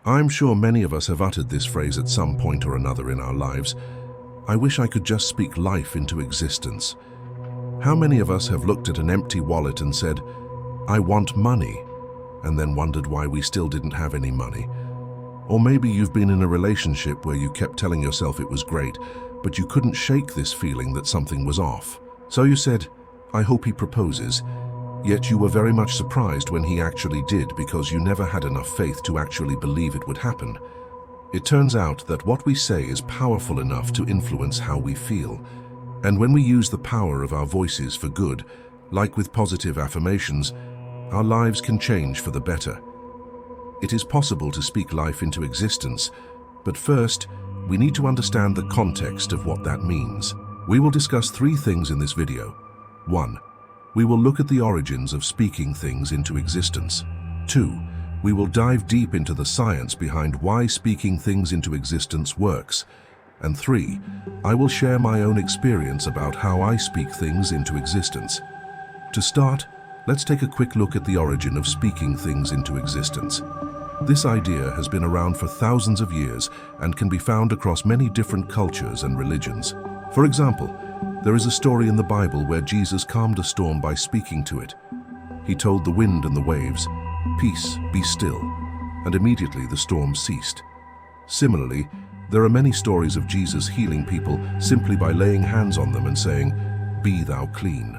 I'm sure many of us have uttered this phrase at some point or another in our lives. I wish I could just speak life into existence. How many of us have looked at an empty wallet and said, I want money, and then wondered why we still didn't have any money? Or maybe you've been in a relationship where you kept telling yourself it was great, but you couldn't shake this feeling that something was off. So you said, I hope he proposes. Yet you were very much surprised when he actually did, because you never had enough faith to actually believe it would happen. It turns out that what we say is powerful enough to influence how we feel. And when we use the power of our voices for good, like with positive affirmations, our lives can change for the better. It is possible to speak life into existence, but first, we need to understand the context of what that means. We will discuss 3 things in this video. 1. We will look at the origins of speaking things into existence. 2. We will dive deep into the science behind why speaking things into existence works. And 3. I will share my own experience about how I speak things into existence. To start, let's take a quick look at the origin of speaking things into existence. This idea has been around for thousands of years and can be found across many different cultures and religions. For example, there is a story in the Bible where Jesus calmed a storm by speaking to it. He told the wind and the waves, "Peace, be still," and immediately the storm ceased. Similarly, there are many stories of Jesus healing people simply by laying hands on them and saying, "Be thou clean."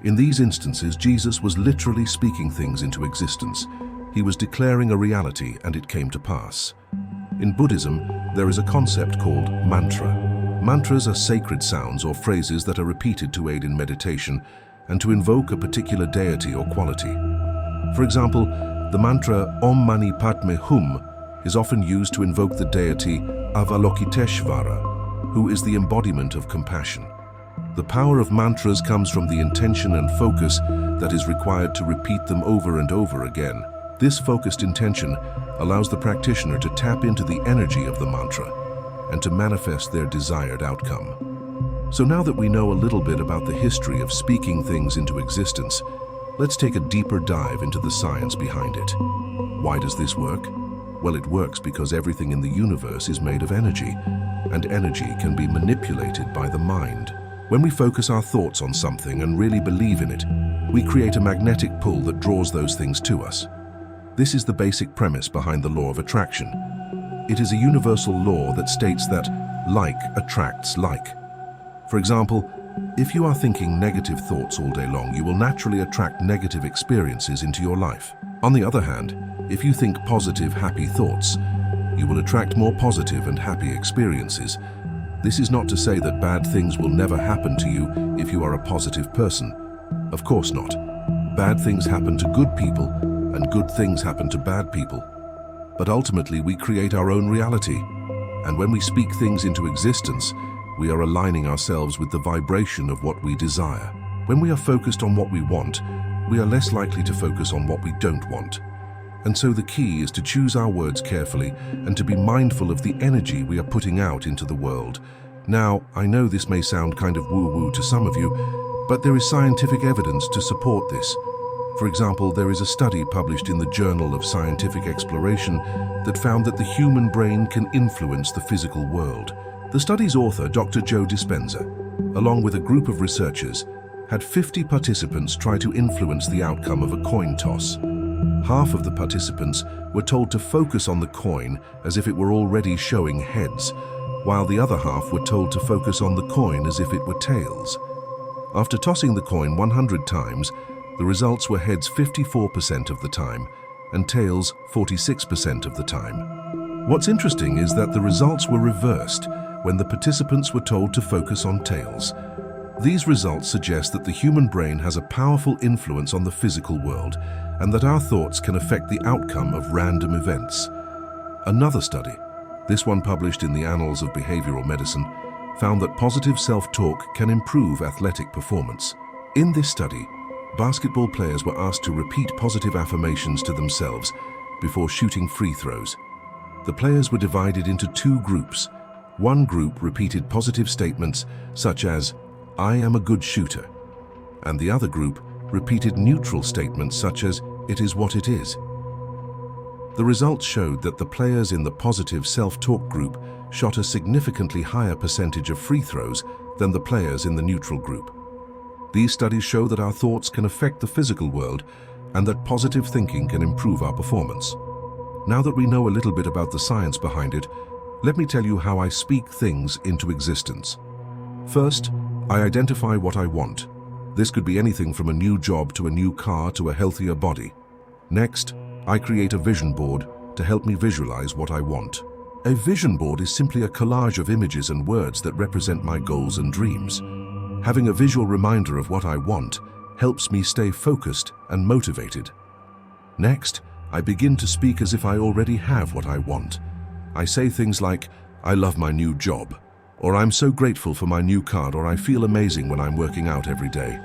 In these instances, Jesus was literally speaking things into existence. He was declaring a reality, and it came to pass. In Buddhism, there is a concept called mantra. Mantras are sacred sounds or phrases that are repeated to aid in meditation and to invoke a particular deity or quality. For example, the mantra Om Mani Padme Hum is often used to invoke the deity Avalokiteshvara, who is the embodiment of compassion. The power of mantras comes from the intention and focus that is required to repeat them over and over again. This focused intention allows the practitioner to tap into the energy of the mantra and to manifest their desired outcome. So now that we know a little bit about the history of speaking things into existence, let's take a deeper dive into the science behind it. Why does this work? Well, it works because everything in the universe is made of energy, and energy can be manipulated by the mind. When we focus our thoughts on something and really believe in it, we create a magnetic pull that draws those things to us. This is the basic premise behind the law of attraction. It is a universal law that states that like attracts like. For example, if you are thinking negative thoughts all day long, you will naturally attract negative experiences into your life. On the other hand, if you think positive, happy thoughts, you will attract more positive and happy experiences. This is not to say that bad things will never happen to you if you are a positive person. Of course not. Bad things happen to good people, and good things happen to bad people. But ultimately, we create our own reality. And when we speak things into existence, we are aligning ourselves with the vibration of what we desire. When we are focused on what we want, we are less likely to focus on what we don't want. And so the key is to choose our words carefully and to be mindful of the energy we are putting out into the world. Now, I know this may sound kind of woo-woo to some of you, but there is scientific evidence to support this. For example, there is a study published in the Journal of Scientific Exploration that found that the human brain can influence the physical world. The study's author, Dr. Joe Dispenza, along with a group of researchers, had 50 participants try to influence the outcome of a coin toss. Half of the participants were told to focus on the coin as if it were already showing heads, while the other half were told to focus on the coin as if it were tails. After tossing the coin 100 times, the results were heads 54% of the time and tails 46% of the time. What's interesting is that the results were reversed when the participants were told to focus on tails. These results suggest that the human brain has a powerful influence on the physical world and that our thoughts can affect the outcome of random events. Another study, this one published in the Annals of Behavioral Medicine, found that positive self-talk can improve athletic performance. In this study, basketball players were asked to repeat positive affirmations to themselves before shooting free throws. The players were divided into 2 groups. One group repeated positive statements such as, "I am a good shooter," and the other group repeated neutral statements such as, "It is what it is." The results showed that the players in the positive self-talk group shot a significantly higher percentage of free throws than the players in the neutral group. These studies show that our thoughts can affect the physical world and that positive thinking can improve our performance. Now that we know a little bit about the science behind it, let me tell you how I speak things into existence. First, I identify what I want. This could be anything from a new job to a new car to a healthier body. Next, I create a vision board to help me visualize what I want. A vision board is simply a collage of images and words that represent my goals and dreams. Having a visual reminder of what I want helps me stay focused and motivated. Next, I begin to speak as if I already have what I want. I say things like, "I love my new job," or "I'm so grateful for my new car," or "I feel amazing when I'm working out every day."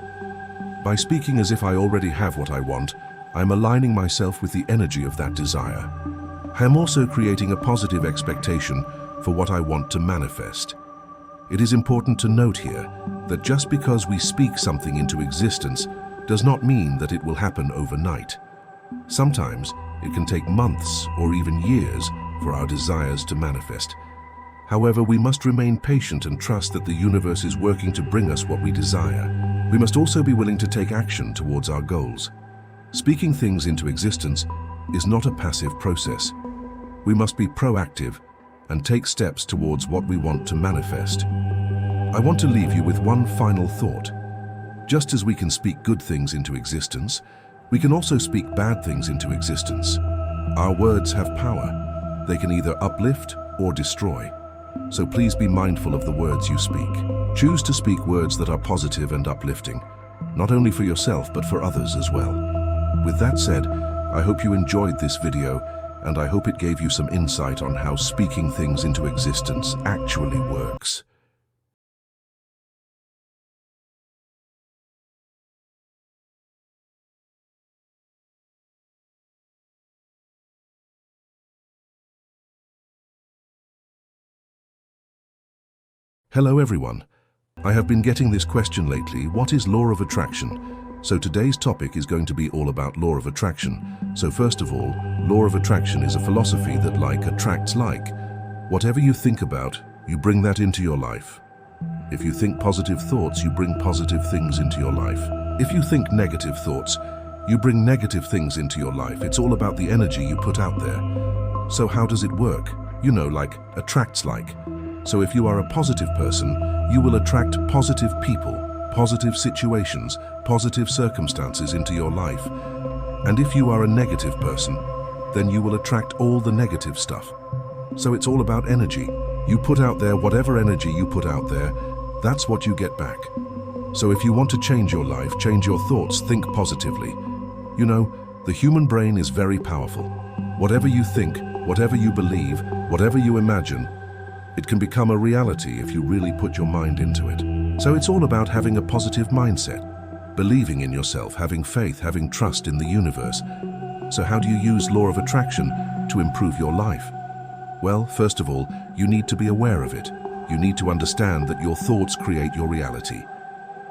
By speaking as if I already have what I want, I'm aligning myself with the energy of that desire. I am also creating a positive expectation for what I want to manifest. It is important to note here that just because we speak something into existence does not mean that it will happen overnight. Sometimes it can take months or even years for our desires to manifest. However, we must remain patient and trust that the universe is working to bring us what we desire. We must also be willing to take action towards our goals. Speaking things into existence is not a passive process. We must be proactive and take steps towards what we want to manifest. I want to leave you with one final thought. Just as we can speak good things into existence, we can also speak bad things into existence. Our words have power. They can either uplift or destroy. So please be mindful of the words you speak. Choose to speak words that are positive and uplifting, not only for yourself but for others as well. With that said, I hope you enjoyed this video, and I hope it gave you some insight on how speaking things into existence actually works. Hello everyone. I have been getting this question lately, what is law of attraction? So today's topic is going to be all about law of attraction. So first of all, law of attraction is a philosophy that like attracts like. Whatever you think about, you bring that into your life. If you think positive thoughts, you bring positive things into your life. If you think negative thoughts, you bring negative things into your life. It's all about the energy you put out there. So how does it work? You know, like attracts like. So if you are a positive person, you will attract positive people, positive situations, positive circumstances into your life. And if you are a negative person, then you will attract all the negative stuff. So it's all about energy. You put out there whatever energy you put out there, that's what you get back. So if you want to change your life, change your thoughts, think positively. You know, the human brain is very powerful. Whatever you think, whatever you believe, whatever you imagine, it can become a reality if you really put your mind into it. So it's all about having a positive mindset, believing in yourself, having faith, having trust in the universe. So how do you use law of attraction to improve your life? Well, first of all, you need to be aware of it. You need to understand that your thoughts create your reality.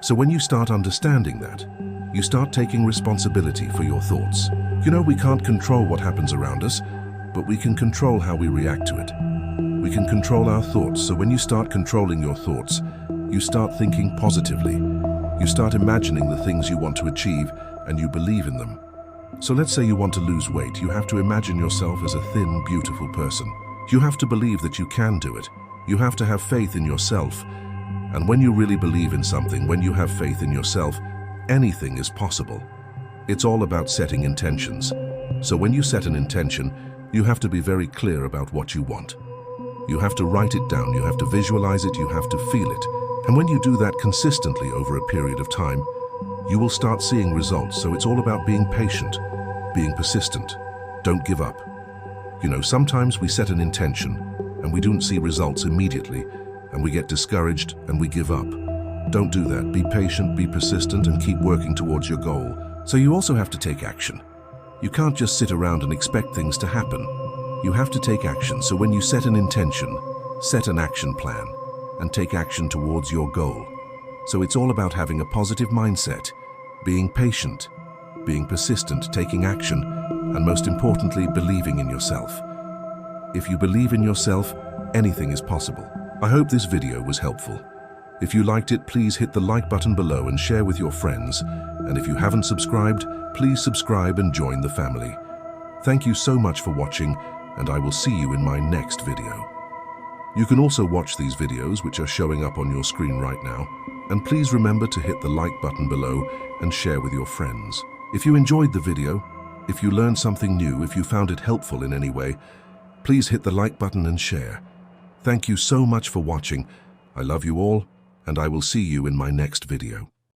So when you start understanding that, you start taking responsibility for your thoughts. You know, we can't control what happens around us, but we can control how we react to it. We can control our thoughts, so when you start controlling your thoughts, you start thinking positively. You start imagining the things you want to achieve, and you believe in them. So let's say you want to lose weight. You have to imagine yourself as a thin, beautiful person. You have to believe that you can do it. You have to have faith in yourself. And when you really believe in something, when you have faith in yourself, anything is possible. It's all about setting intentions. So when you set an intention, you have to be very clear about what you want. You have to write it down, you have to visualize it, you have to feel it. And when you do that consistently over a period of time, you will start seeing results. So it's all about being patient, being persistent. Don't give up. You know, sometimes we set an intention and we don't see results immediately and we get discouraged and we give up. Don't do that. Be patient, be persistent, and keep working towards your goal. So you also have to take action. You can't just sit around and expect things to happen. You have to take action. So when you set an intention, set an action plan and take action towards your goal. So it's all about having a positive mindset, being patient, being persistent, taking action, and most importantly, believing in yourself. If you believe in yourself, anything is possible. I hope this video was helpful. If you liked it, please hit the like button below and share with your friends. And if you haven't subscribed, please subscribe and join the family. Thank you so much for watching, and I will see you in my next video. You can also watch these videos which are showing up on your screen right now. And please remember to hit the like button below and share with your friends. If you enjoyed the video, if you learned something new, if you found it helpful in any way, please hit the like button and share. Thank you so much for watching. I love you all, and I will see you in my next video.